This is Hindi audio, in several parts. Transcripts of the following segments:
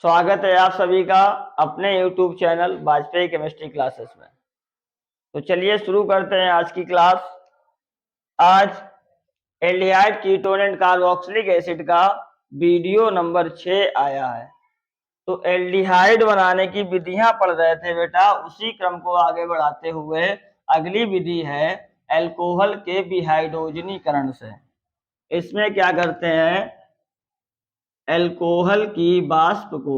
स्वागत है आप सभी का अपने YouTube channel Vajpayee chemistry classes में। तो चलिए शुरू करते हैं आज की क्लास। आज aldehyde ketone and carboxylic acid का वीडियो नंबर 6 आया है। तो एल्डिहाइड बनाने की विधियां पढ़ रहे थे बेटा, उसी क्रम को आगे बढ़ाते हुए अगली विधि है अल्कोहल के विहाइड्रोजनीकरण से। इसमें क्या करते हैं, अल्कोहल की वाष्प को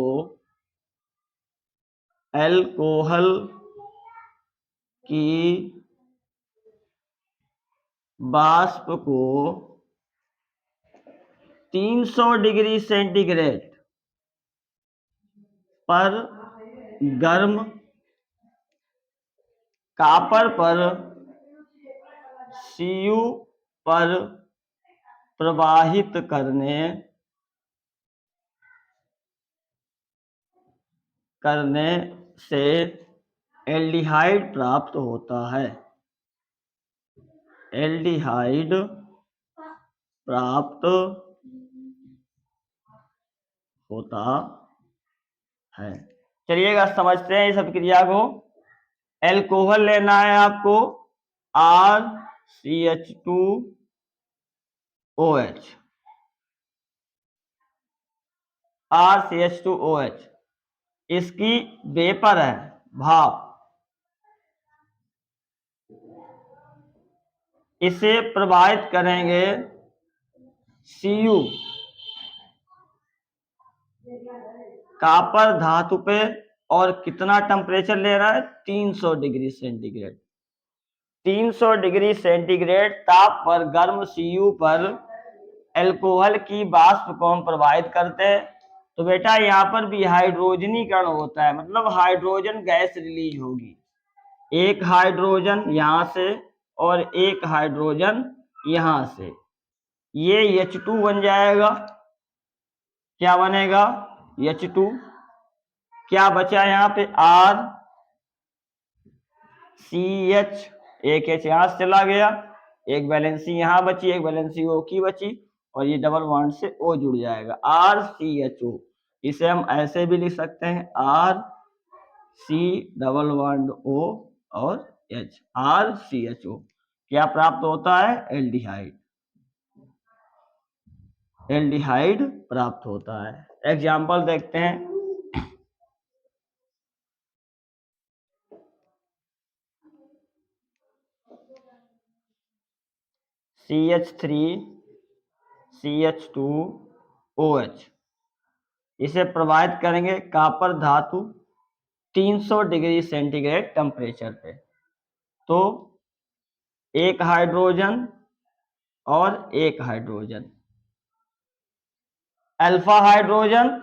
300 डिग्री सेंटीग्रेड पर गर्म कॉपर पर Cu पर प्रवाहित करने से एल्डिहाइड प्राप्त होता है। एल्डिहाइड प्राप्त होता है। चलिएगा समझते हैं इस अभिक्रिया को। अल्कोहल लेना है आपको RCH2OH, इसकी वेपर है, भाप। इसे प्रवाहित करेंगे Cu कॉपर धातु पे, और कितना टेम्परेचर ले रहा है, 300 डिग्री सेंटीग्रेड। 300 डिग्री सेंटीग्रेड ताप पर गर्म Cu पर अल्कोहल की वाष्प को हम प्रवाहित करते हैं। तो बेटा यहाँ पर भी हाइड्रोजनीकरण होता है, मतलब हाइड्रोजन गैस रिलीज होगी। एक हाइड्रोजन यहाँ से और एक हाइड्रोजन यहाँ से, ये H2 बन जाएगा। क्या बनेगा, H2। क्या बचा यहाँ पे, RCH, एक H यहाँ से चला गया, एक वैलेंसी यहाँ बची, एक वैलेंसी O की बची, और ये डबल बॉन्ड से O जुड़ जाएगा, RCHO। इसे हम ऐसे भी लिख सकते हैं, RC डबल बॉन्ड O और H, RCHO। क्या प्राप्त होता है, एल्डिहाइड। एल्डिहाइड प्राप्त होता है। एग्जाम्पल देखते हैं। CH3CH2OH, इसे प्रवाहित करेंगे कॉपर धातु 300 डिग्री सेंटीग्रेड टेम्परेचर पे। तो एक हाइड्रोजन और एक हाइड्रोजन, अल्फा हाइड्रोजन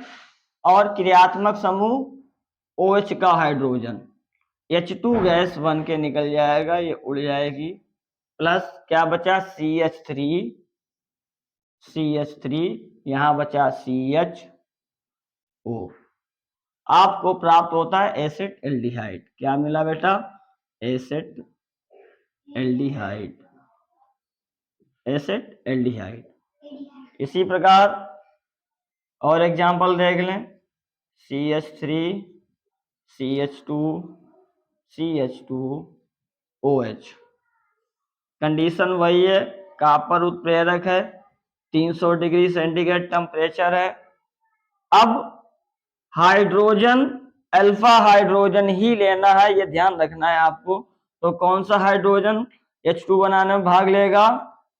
और क्रियात्मक समूह OH का हाइड्रोजन, H2 गैस बन के निकल जाएगा, ये उड़ जाएगी। प्लस क्या बचा, CH3, यहाँ बचा CHO। आपको प्राप्त होता है एसिड एल्डिहाइड। क्या मिला बेटा, एसिड एल्डिहाइड, एसिड एल्डिहाइड। इसी प्रकार और एग्जाम्पल देख लें, CH3 CH2 CH2OH। कंडीशन वही है, कॉपर उत्प्रेरक है, 300 डिग्री सेंटीग्रेड टेम्परेचर है। अब हाइड्रोजन, अल्फा हाइड्रोजन ही लेना है, ये ध्यान रखना है आपको। तो कौन सा हाइड्रोजन H2 बनाने में भाग लेगा,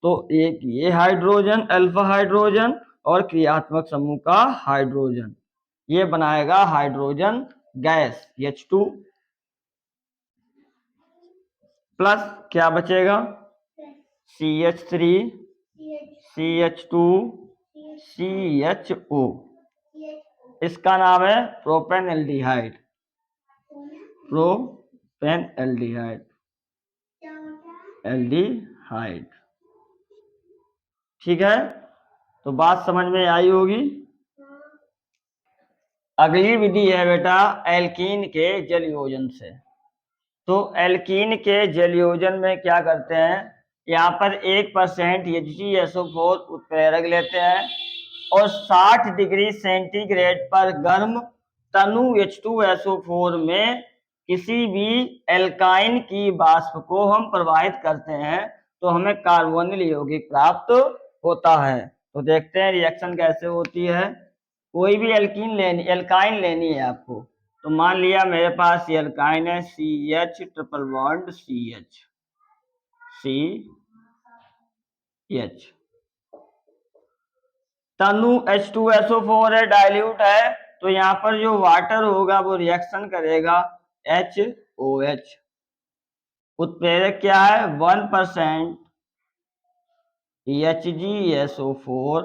तो एक ये हाइड्रोजन अल्फा हाइड्रोजन और क्रियात्मक समूह का हाइड्रोजन, ये बनाएगा हाइड्रोजन गैस H2। प्लस क्या बचेगा, CH3 CH2 CHO, इसका नाम है प्रोपेनएल्डिहाइड। प्रोपेनएल्डिहाइड, एल्डिहाइड। ठीक है, तो बात समझ में आई होगी। अगली विधि है बेटा एल्कीन के जलयोजन से। तो एल्कीन के जलयोजन में क्या करते हैं, यहाँ पर 1% HgSO4 उत्प्रेरक लेते हैं, और 60 डिग्री सेंटीग्रेड पर गर्म तनु H2SO4 में किसी भी एल्काइन की वाष्प को हम प्रवाहित करते हैं तो हमें कार्बोनिल यौगिक प्राप्त होता है। तो देखते हैं रिएक्शन कैसे होती है। कोई भी एल्काइन लेनी है आपको। तो मान लिया मेरे पास ये एल्काइन है CH ट्रिपल बॉन्ड CH तनु H2SO4 है, डाइल्यूट है, तो यहाँ पर जो वाटर होगा वो रिएक्शन करेगा HOH। उत्प्रेरक क्या है 1% HgSO4,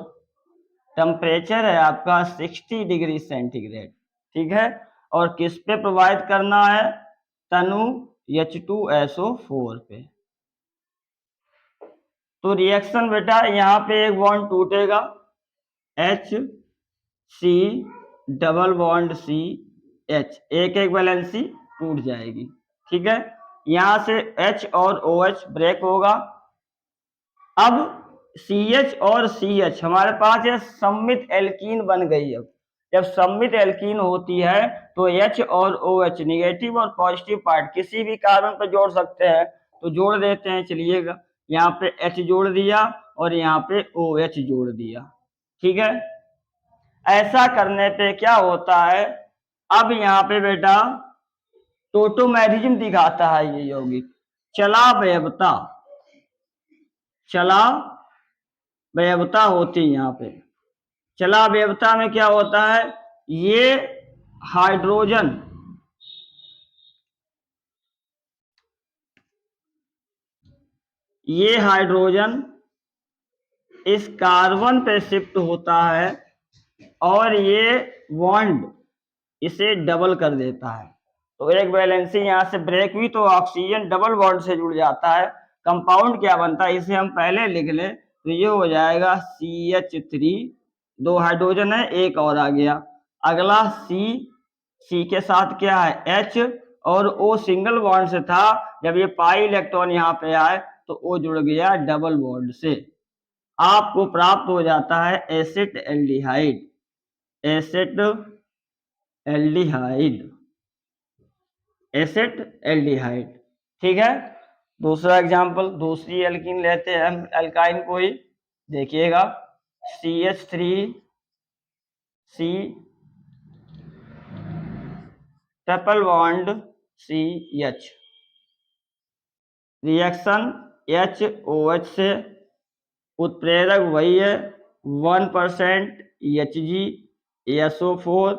टेम्परेचर है आपका 60 डिग्री सेंटीग्रेड, ठीक है। और किस पे प्रोवाइड करना है, तनु H2SO4 पे। तो रिएक्शन बेटा यहाँ पे एक बॉन्ड टूटेगा HC डबल बॉन्ड CH, एक वैलेंसी टूट जाएगी, ठीक है। यहां से H और OH ब्रेक होगा। अब CH और CH हमारे पास ये सममित एल्कीन बन गई। अब जब सममित एल्कीन होती है तो H और OH निगेटिव और पॉजिटिव पार्ट किसी भी कार्बन पर जोड़ सकते हैं, तो जोड़ देते हैं। चलिएगा, यहाँ पे H जोड़ दिया और यहाँ पे OH जोड़ दिया, ठीक है। ऐसा करने पे क्या होता है, अब यहाँ पे बेटा टोटोमेरिज्म दिखाता है ये यौगिक, चला वयवता होती है यहाँ पे। चला वयवता में क्या होता है, ये हाइड्रोजन इस कार्बन पे शिफ्ट होता है और ये बॉन्ड इसे डबल कर देता है। तो एक वैलेंसी यहाँ से ब्रेक हुई तो ऑक्सीजन डबल बॉन्ड से जुड़ जाता है। कंपाउंड क्या बनता है, इसे हम पहले लिख लें तो ये हो जाएगा CH3, 2 हाइड्रोजन है, एक और आ गया। अगला C के साथ क्या है H और O सिंगल बॉन्ड से था, जब ये पाई इलेक्ट्रॉन यहाँ पे आए तो O जुड़ गया डबल बॉन्ड से। आपको प्राप्त हो जाता है एसिटेल्डिहाइड, ठीक है। दूसरा एग्जांपल, दूसरी एल्कीन लेते हैं हम, एल्काइन कोई, देखिएगा CH3C triple bond CH, reaction HOH से, उत्प्रेरक वही है 1% HgSO4,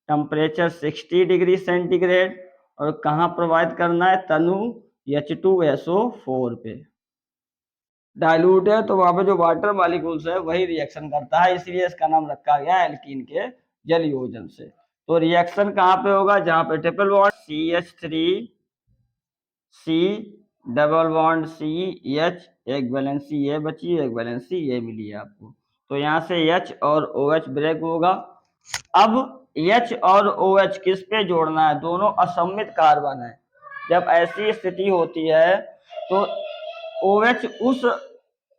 टेम्परेचर 60 डिग्री सेंटीग्रेड, और कहाँ प्रोवाइड करना है, तनु H2SO4 पे। डाइल्यूट है तो वहां पे जो वाटर मॉलिक्यूल्स है वही रिएक्शन करता है, इसलिए इसका नाम रखा गया एल्कीन के जल योजन से। तो रिएक्शन कहाँ पे होगा, जहां पे triple bond CH3C double bond CH, एक वैलेंसी ये बची, एक वैलेंसी ये मिली है आपको। तो यहाँ से H और OH ब्रेक होगा। अब H और OH किस पे जोड़ना है, दोनों असममित कार्बन है। जब ऐसी स्थिति होती है तो OH उस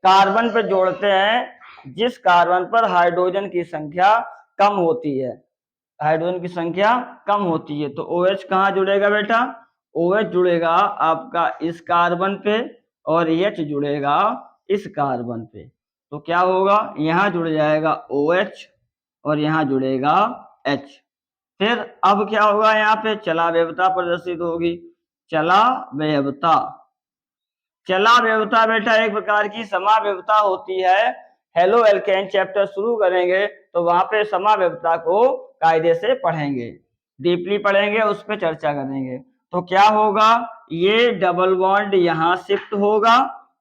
कार्बन पे जोड़ते हैं जिस कार्बन पर हाइड्रोजन की संख्या कम होती है, तो OH कहाँ जुड़ेगा बेटा, OH जुड़ेगा आपका इस कार्बन पे और H जुड़ेगा इस कार्बन पे। तो क्या होगा, यहाँ जुड़ जाएगा OH और यहाँ जुड़ेगा H। फिर अब क्या होगा, यहाँ पे चला वयवता प्रदर्शित होगी। चला वयवता बेटा एक प्रकार की समावयवता होती है। हेलो एल्केन चैप्टर शुरू करेंगे तो वहां पे समावयवता को कायदे से पढ़ेंगे, डीपली पढ़ेंगे, उस पर चर्चा करेंगे। तो क्या होगा, ये डबल बॉन्ड यहाँ शिफ्ट होगा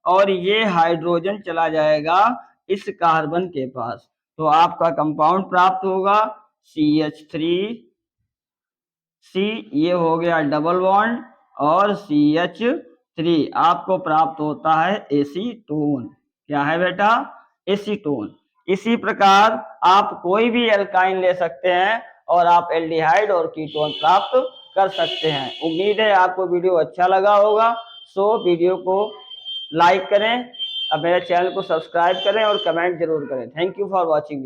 और ये हाइड्रोजन चला जाएगा इस कार्बन के पास, तो आपका कंपाउंड प्राप्त होगा CH3C, ये हो गया डबल बॉन्ड, और CH3 आपको प्राप्त होता है एसीटोन। क्या है बेटा, एसीटोन। इसी प्रकार आप कोई भी एल्काइन ले सकते हैं और आप एल्डिहाइड और कीटोन प्राप्त कर सकते हैं। उम्मीद है आपको वीडियो अच्छा लगा होगा। सो वीडियो को लाइक करें, अब मेरे चैनल को सब्सक्राइब करें और कमेंट जरूर करें। Thank you for watching.